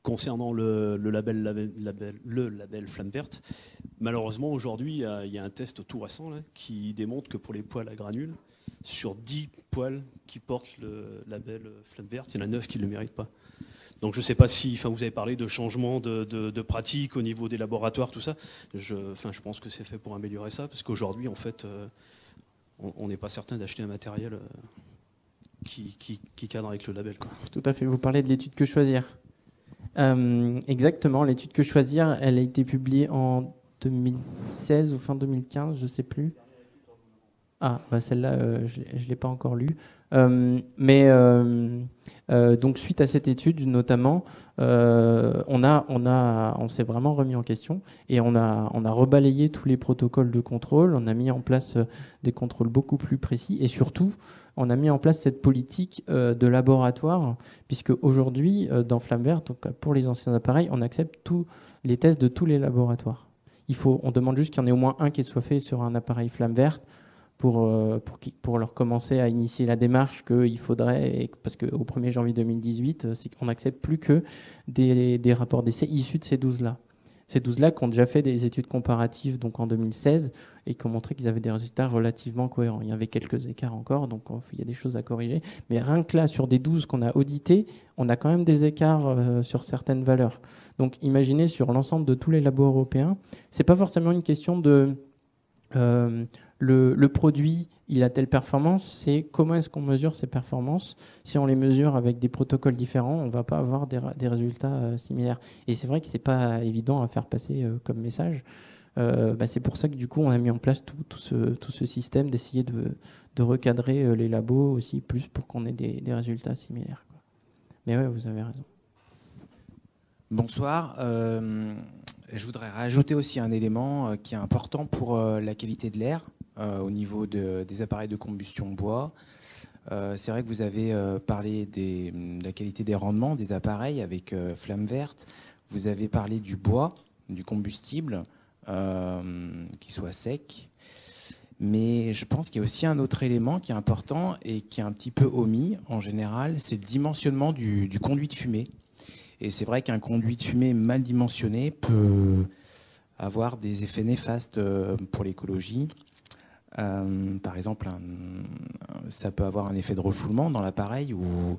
concernant le label Flamme Verte, malheureusement, aujourd'hui, il y a un test tout récent là, qui démontre que pour les poêles à granules, sur 10 poêles qui portent le label Flamme Verte, il y en a 9 qui ne le méritent pas. Donc je ne sais pas si, vous avez parlé de changement de pratiques au niveau des laboratoires, tout ça. Je pense que c'est fait pour améliorer ça, parce qu'aujourd'hui, en fait, on n'est pas certain d'acheter un matériel qui cadre avec le label, quoi. Tout à fait. Vous parlez de l'étude Que Choisir. Exactement. L'étude Que Choisir, elle a été publiée en 2016 ou fin 2015, je ne sais plus. Ah, bah celle-là, je ne l'ai pas encore lue. Donc, suite à cette étude, notamment, on s'est vraiment remis en question et on a rebalayé tous les protocoles de contrôle. On a mis en place des contrôles beaucoup plus précis et surtout, on a mis en place cette politique de laboratoire, puisque aujourd'hui, dans Flamme Verte, donc pour les anciens appareils, on accepte tous les tests de tous les laboratoires. On demande juste qu'il y en ait au moins un qui soit fait sur un appareil Flamme Verte pour leur commencer à initier la démarche qu'il faudrait, parce qu'au 1er janvier 2018, on n'accepte plus que des rapports d'essai issus de ces 12-là. Ces 12-là qui ont déjà fait des études comparatives donc en 2016 et qui ont montré qu'ils avaient des résultats relativement cohérents. Il y avait quelques écarts encore, donc il y a des choses à corriger. Mais rien que là, sur des 12 qu'on a audités, on a quand même des écarts sur certaines valeurs. Donc imaginez sur l'ensemble de tous les labos européens, ce n'est pas forcément une question de... Le produit, il a telle performance, c'est comment est-ce qu'on mesure ces performances. Si on les mesure avec des protocoles différents, on ne va pas avoir des résultats similaires. Et c'est vrai que ce n'est pas évident à faire passer comme message. C'est pour ça que du coup, on a mis en place tout ce système d'essayer de recadrer les labos aussi plus pour qu'on ait des résultats similaires, quoi. Mais ouais, vous avez raison. Bonsoir. Je voudrais rajouter aussi un élément qui est important pour la qualité de l'air au niveau des appareils de combustion bois. C'est vrai que vous avez parlé de la qualité des rendements des appareils avec Flamme Verte. Vous avez parlé du bois, du combustible, qui soit sec. Mais je pense qu'il y a aussi un autre élément qui est important et qui est un petit peu omis en général, c'est le dimensionnement du conduit de fumée. Et c'est vrai qu'un conduit de fumée mal dimensionné peut avoir des effets néfastes pour l'écologie. Par exemple, ça peut avoir un effet de refoulement dans l'appareil ou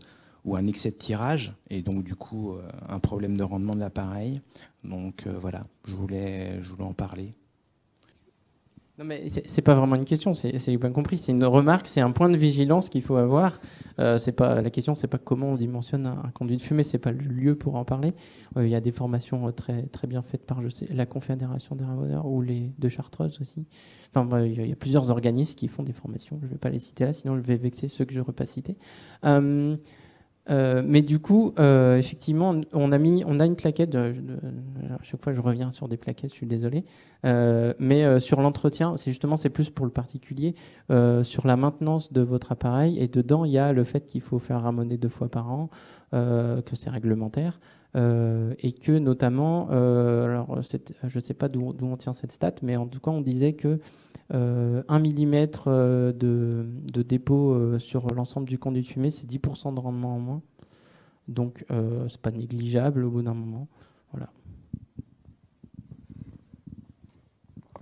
un excès de tirage et donc du coup un problème de rendement de l'appareil. Donc voilà, je voulais en parler. Non, mais c'est pas vraiment une question, c'est bien compris, c'est une remarque, c'est un point de vigilance qu'il faut avoir. La question, c'est pas comment on dimensionne un conduit de fumée, c'est pas le lieu pour en parler. Il y a des formations très, très bien faites par la Confédération des ramoneurs ou les de Chartreuse aussi. Enfin, il y a plusieurs organismes qui font des formations, je vais pas les citer là, sinon je vais vexer ceux que je n'aurais pas cités. Mais du coup, effectivement, on a une plaquette. À chaque fois, je reviens sur des plaquettes, je suis désolé. Mais sur l'entretien, c'est plus pour le particulier, sur la maintenance de votre appareil. Et dedans, il y a le fait qu'il faut faire ramoner 2 fois par an, que c'est réglementaire. Et que notamment, je ne sais pas d'où on tient cette stat, mais en tout cas, on disait que 1 millimètre de dépôt sur l'ensemble du conduit de fumée, c'est 10% de rendement en moins. Donc, c'est pas négligeable au bout d'un moment. Voilà.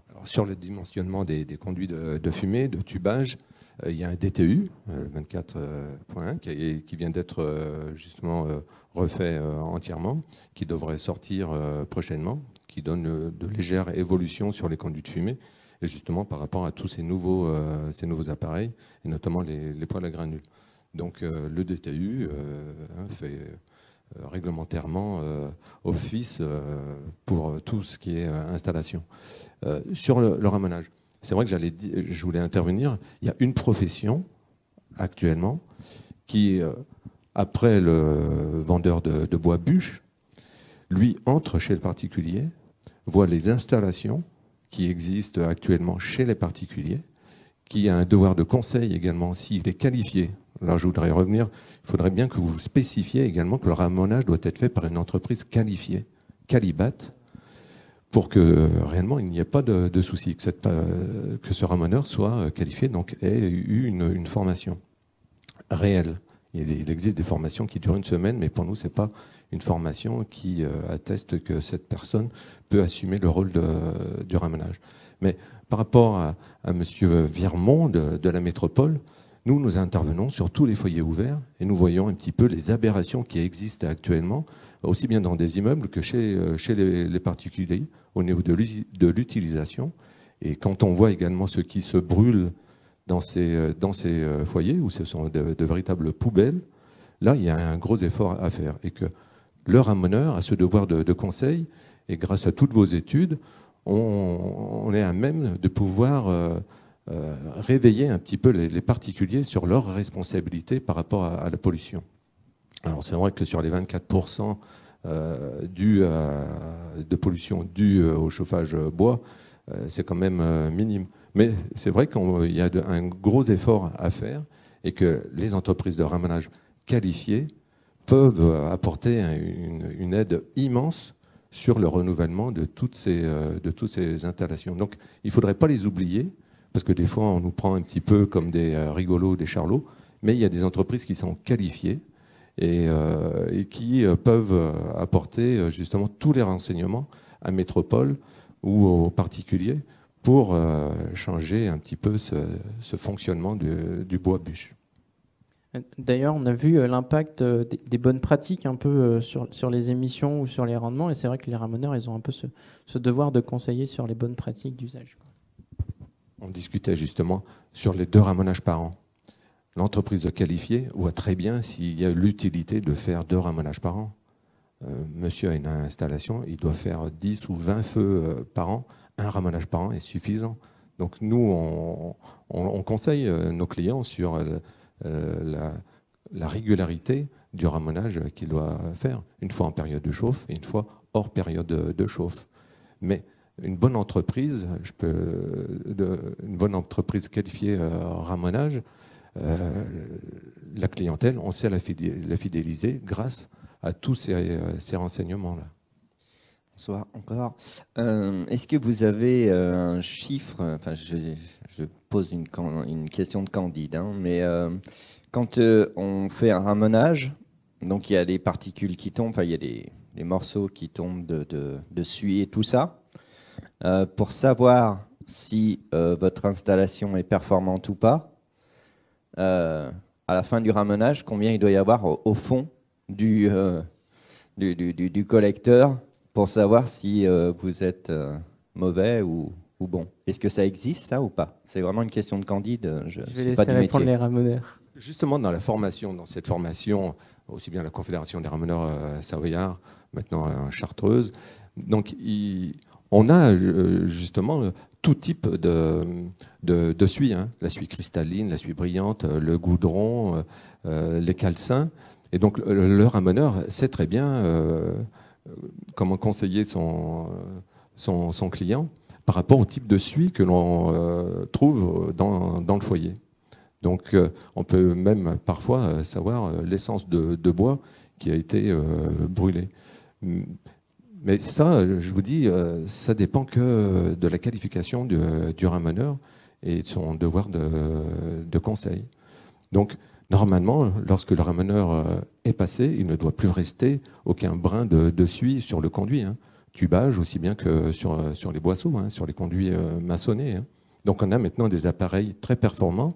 Alors, sur le dimensionnement des conduits de fumée, de tubage, il y a un DTU, 24.1, qui vient d'être justement refait entièrement, qui devrait sortir prochainement, qui donne de légères évolutions sur les conduits de fumée, et justement par rapport à tous ces nouveaux appareils, et notamment les poêles à granules. Donc le DTU fait réglementairement office pour tout ce qui est installation. Sur le ramonage, c'est vrai que je voulais intervenir. Il y a une profession actuellement qui, après le vendeur de bois bûche, lui entre chez le particulier, voit les installations qui existent actuellement chez les particuliers, qui a un devoir de conseil également s'il est qualifié. Alors je voudrais revenir, il faudrait bien que vous spécifiez également que le ramonage doit être fait par une entreprise qualifiée, Qualibat, pour que réellement il n'y ait pas de souci, que ce ramoneur soit qualifié, donc ait eu une formation réelle Il existe des formations qui durent une semaine, mais pour nous, ce n'est pas une formation qui atteste que cette personne peut assumer le rôle du ramenage. Mais par rapport à M. Virmont de la métropole, nous intervenons sur tous les foyers ouverts et nous voyons un petit peu les aberrations qui existent actuellement, aussi bien dans des immeubles que chez les particuliers, au niveau de l'utilisation. Et quand on voit également ce qui se brûle dans ces foyers, où ce sont de véritables poubelles, là, il y a un gros effort à faire. Et que le ramoneur a ce devoir de conseil, et grâce à toutes vos études, on est à même de pouvoir réveiller un petit peu les particuliers sur leurs responsabilités par rapport à la pollution. Alors c'est vrai que sur les 24% de pollution due au chauffage bois, c'est quand même minime. Mais c'est vrai qu'il y a un gros effort à faire et que les entreprises de ramenage qualifiées peuvent apporter une aide immense sur le renouvellement de toutes ces installations. Donc il ne faudrait pas les oublier, parce que des fois on nous prend un petit peu comme des rigolos, des charlots, mais il y a des entreprises qui sont qualifiées et qui peuvent apporter justement tous les renseignements à Métropole ou aux particuliers pour changer un petit peu ce fonctionnement du bois bûche. D'ailleurs, on a vu l'impact des bonnes pratiques un peu sur les émissions ou sur les rendements, et c'est vrai que les ramoneurs, ils ont un peu ce devoir de conseiller sur les bonnes pratiques d'usage. On discutait justement sur les 2 ramonages par an. L'entreprise qualifiée voit très bien s'il y a l'utilité de faire 2 ramonages par an. Monsieur a une installation, il doit faire 10 ou 20 feux par an. Un ramonage par an est suffisant. Donc nous, on conseille nos clients sur la régularité du ramonage qu'il doit faire, une fois en période de chauffe et une fois hors période de chauffe. Mais une bonne entreprise, une bonne entreprise qualifiée ramonage, la clientèle, on sait la fidéliser grâce à tous ces renseignements-là. Bonsoir encore. Est-ce que vous avez un chiffre, enfin je pose une question de candide, hein, mais quand on fait un ramonage, donc il y a des particules qui tombent, enfin il y a des morceaux qui tombent de suie et tout ça, pour savoir si votre installation est performante ou pas, à la fin du ramonage, combien il doit y avoir au fond du collecteur pour savoir si vous êtes mauvais ou bon. Est-ce que ça existe, ça, ou pas? C'est vraiment une question de candide. Je vais laisser répondre les ramoneurs. Justement, dans cette formation, aussi bien la Confédération des ramoneurs savoyards, maintenant chartreuse, donc on a justement tout type de suie, hein. La suie cristalline, la suie brillante, le goudron, les calcins. Et donc le ramoneur sait très bien comment conseiller son client par rapport au type de suie que l'on trouve dans le foyer. Donc on peut même parfois savoir l'essence de bois qui a été brûlée. Mais ça, je vous dis, ça dépend que de la qualification du ramoneur et de son devoir de conseil. Donc normalement, lorsque le ramoneur est passé, il ne doit plus rester aucun brin de suie sur le conduit, hein. Tubage aussi bien que sur les boisseaux, hein, sur les conduits maçonnés, hein. Donc on a maintenant des appareils très performants,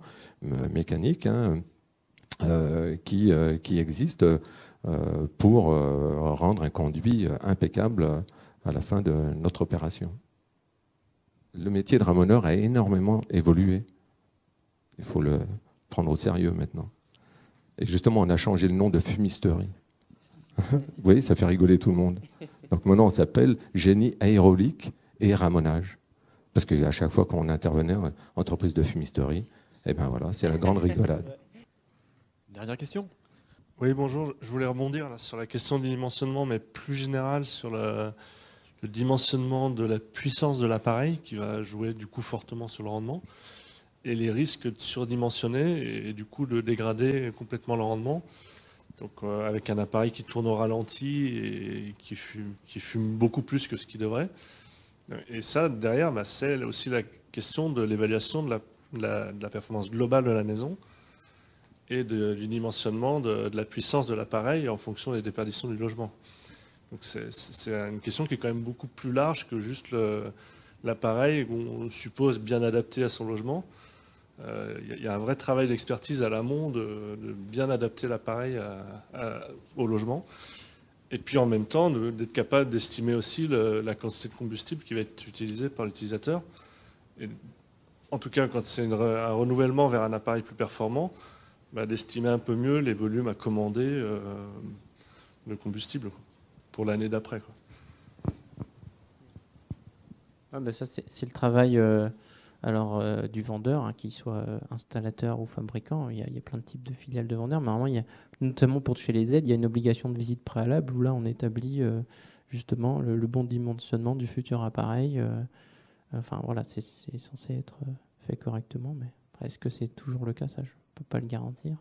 mécaniques, hein, qui existent pour rendre un conduit impeccable à la fin de notre opération. Le métier de ramoneur a énormément évolué. Il faut le prendre au sérieux maintenant. Et justement, on a changé le nom de fumisterie. Vous voyez, ça fait rigoler tout le monde. Donc maintenant, on s'appelle génie aérolique et ramonage. Parce qu'à chaque fois qu'on intervenait en entreprise de fumisterie, eh ben voilà, c'est la grande rigolade. Dernière question. Oui, bonjour. Je voulais rebondir là, sur la question du dimensionnement, mais plus général sur le dimensionnement de la puissance de l'appareil qui va jouer du coup fortement sur le rendement et les risques de surdimensionner et du coup de dégrader complètement le rendement. Donc avec un appareil qui tourne au ralenti et qui fume beaucoup plus que ce qu'il devrait. Et ça, derrière, c'est aussi la question de l'évaluation de la performance globale de la maison. et du dimensionnement de la puissance de l'appareil en fonction des déperditions du logement. Donc c'est une question qui est quand même beaucoup plus large que juste l'appareil qu'on suppose bien adapté à son logement. Il y a un vrai travail d'expertise à l'amont de bien adapter l'appareil au logement. Et puis en même temps, d'être capable d'estimer aussi la quantité de combustible qui va être utilisée par l'utilisateur. En tout cas, quand c'est un renouvellement vers un appareil plus performant, d'estimer un peu mieux les volumes à commander de combustible pour l'année d'après. Ça, c'est le travail du vendeur, qu'il soit installateur ou fabricant. Il y a plein de types de filiales de vendeurs. Mais normalement, il y a, notamment pour toucher les aides, il y a une obligation de visite préalable où là, on établit justement le bon dimensionnement du futur appareil. C'est censé être fait correctement. Mais est-ce que c'est toujours le cas? Ça, je ne peux pas le garantir.